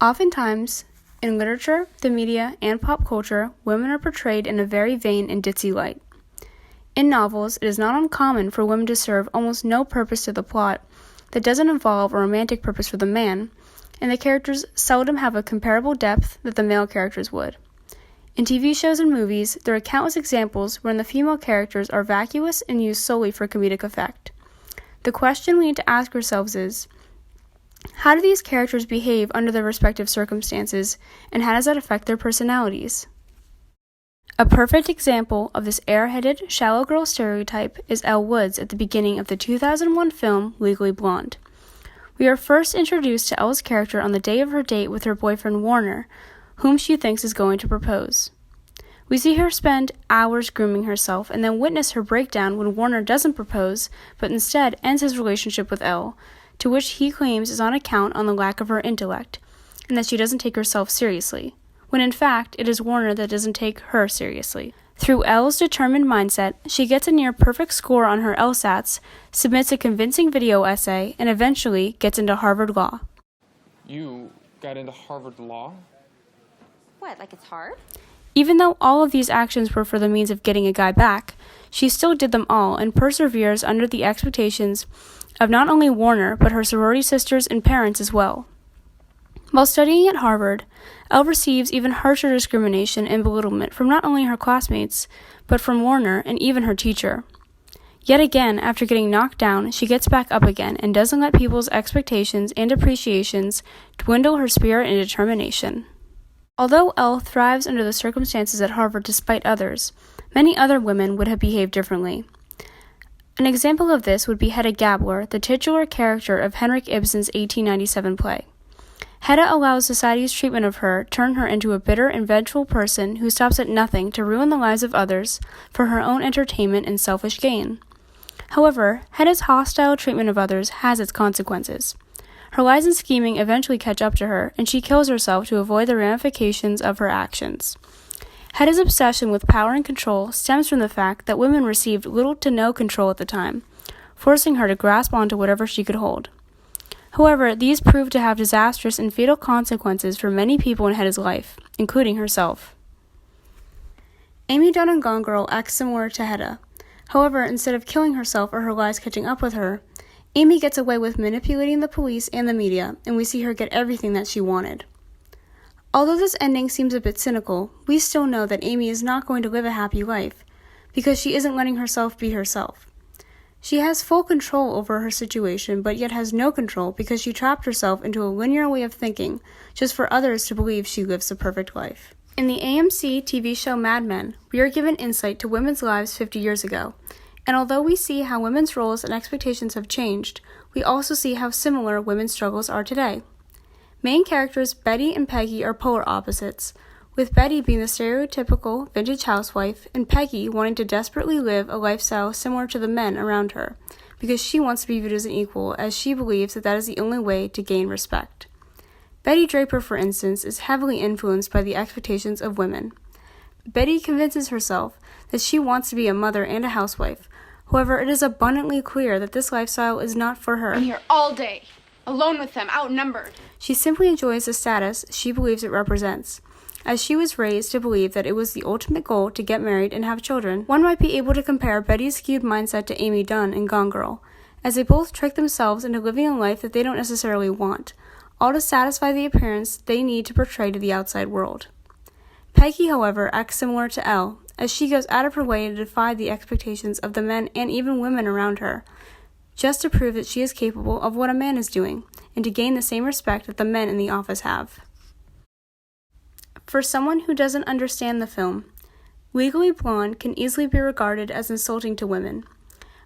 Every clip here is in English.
Oftentimes, in literature, the media, and pop culture, women are portrayed in a very vain and ditzy light. In novels, it is not uncommon for women to serve almost no purpose to the plot that doesn't involve a romantic purpose for the man, and the characters seldom have a comparable depth that the male characters would. In TV shows and movies, there are countless examples wherein the female characters are vacuous and used solely for comedic effect. The question we need to ask ourselves is, how do these characters behave under their respective circumstances, and how does that affect their personalities? A perfect example of this airheaded, shallow girl stereotype is Elle Woods at the beginning of the 2001 film Legally Blonde. We are first introduced to Elle's character on the day of her date with her boyfriend Warner, whom she thinks is going to propose. We see her spend hours grooming herself and then witness her breakdown when Warner doesn't propose, but instead ends his relationship with Elle, to which he claims is on account on the lack of her intellect, and that she doesn't take herself seriously, when in fact it is Warner that doesn't take her seriously. Through Elle's determined mindset, she gets a near-perfect score on her LSATs, submits a convincing video essay, and eventually gets into Harvard Law. You got into Harvard Law? What, like it's hard? Even though all of these actions were for the means of getting a guy back, she still did them all and perseveres under the expectations of not only Warner, but her sorority sisters and parents as well. While studying at Harvard, Elle receives even harsher discrimination and belittlement from not only her classmates, but from Warner and even her teacher. Yet again, after getting knocked down, she gets back up again and doesn't let people's expectations and appreciations dwindle her spirit and determination. Although Elle thrives under the circumstances at Harvard despite others, many other women would have behaved differently. An example of this would be Hedda Gabler, the titular character of Henrik Ibsen's 1897 play. Hedda allows society's treatment of her turn her into a bitter and vengeful person who stops at nothing to ruin the lives of others for her own entertainment and selfish gain. However, Hedda's hostile treatment of others has its consequences. Her lies and scheming eventually catch up to her, and she kills herself to avoid the ramifications of her actions. Hedda's obsession with power and control stems from the fact that women received little to no control at the time, forcing her to grasp onto whatever she could hold. However, these proved to have disastrous and fatal consequences for many people in Hedda's life, including herself. Amy Dunn in Gone Girl acts similar to Hedda. However, instead of killing herself or her lies catching up with her, Amy gets away with manipulating the police and the media, and we see her get everything that she wanted. Although this ending seems a bit cynical, we still know that Amy is not going to live a happy life, because she isn't letting herself be herself. She has full control over her situation, but yet has no control because she trapped herself into a linear way of thinking, just for others to believe she lives a perfect life. In the AMC TV show Mad Men, we are given insight to women's lives 50 years ago, and although we see how women's roles and expectations have changed, we also see how similar women's struggles are today. Main characters Betty and Peggy are polar opposites, with Betty being the stereotypical vintage housewife and Peggy wanting to desperately live a lifestyle similar to the men around her, because she wants to be viewed as an equal, as she believes that is the only way to gain respect. Betty Draper, for instance, is heavily influenced by the expectations of women. Betty convinces herself that she wants to be a mother and a housewife. However, it is abundantly clear that this lifestyle is not for her. I'm here all day, alone with them, outnumbered. She simply enjoys the status she believes it represents, as she was raised to believe that it was the ultimate goal to get married and have children. One might be able to compare Betty's skewed mindset to Amy Dunn in Gone Girl, as they both trick themselves into living a life that they don't necessarily want, all to satisfy the appearance they need to portray to the outside world. Peggy, however, acts similar to Elle, as she goes out of her way to defy the expectations of the men and even women around her, just to prove that she is capable of what a man is doing, and to gain the same respect that the men in the office have. For someone who doesn't understand the film, Legally Blonde can easily be regarded as insulting to women,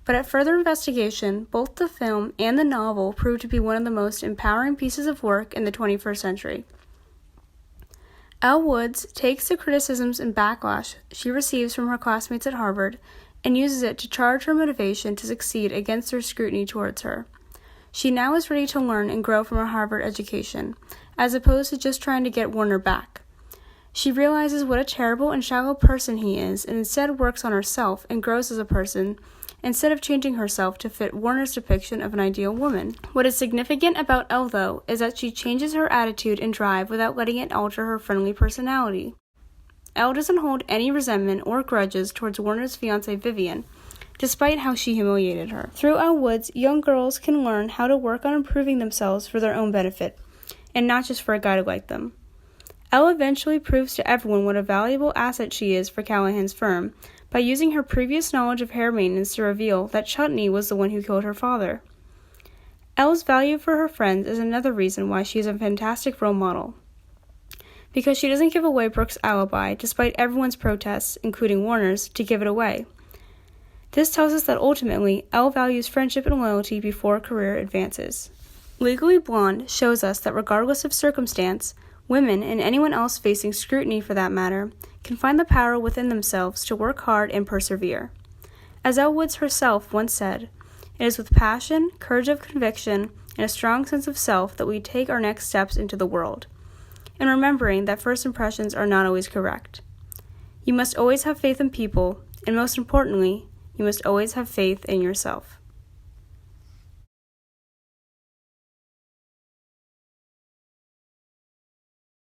but at further investigation, both the film and the novel prove to be one of the most empowering pieces of work in the 21st century. Elle Woods takes the criticisms and backlash she receives from her classmates at Harvard and uses it to charge her motivation to succeed against their scrutiny towards her. She now is ready to learn and grow from her Harvard education, as opposed to just trying to get Warner back. She realizes what a terrible and shallow person he is, and instead works on herself and grows as a person, instead of changing herself to fit Warner's depiction of an ideal woman. What is significant about Elle, though, is that she changes her attitude and drive without letting it alter her friendly personality. Elle doesn't hold any resentment or grudges towards Warner's fiancée Vivian, despite how she humiliated her. Through Elle Woods, young girls can learn how to work on improving themselves for their own benefit, and not just for a guy to like them. Elle eventually proves to everyone what a valuable asset she is for Callahan's firm, by using her previous knowledge of hair maintenance to reveal that Chutney was the one who killed her father. Elle's value for her friends is another reason why she is a fantastic role model, because she doesn't give away Brooke's alibi despite everyone's protests, including Warner's, to give it away. This tells us that ultimately, Elle values friendship and loyalty before career advances. Legally Blonde shows us that regardless of circumstance, women, and anyone else facing scrutiny for that matter, can find the power within themselves to work hard and persevere. As Elle Woods herself once said, "It is with passion, courage of conviction, and a strong sense of self that we take our next steps into the world," and remembering that first impressions are not always correct. You must always have faith in people, and most importantly, you must always have faith in yourself.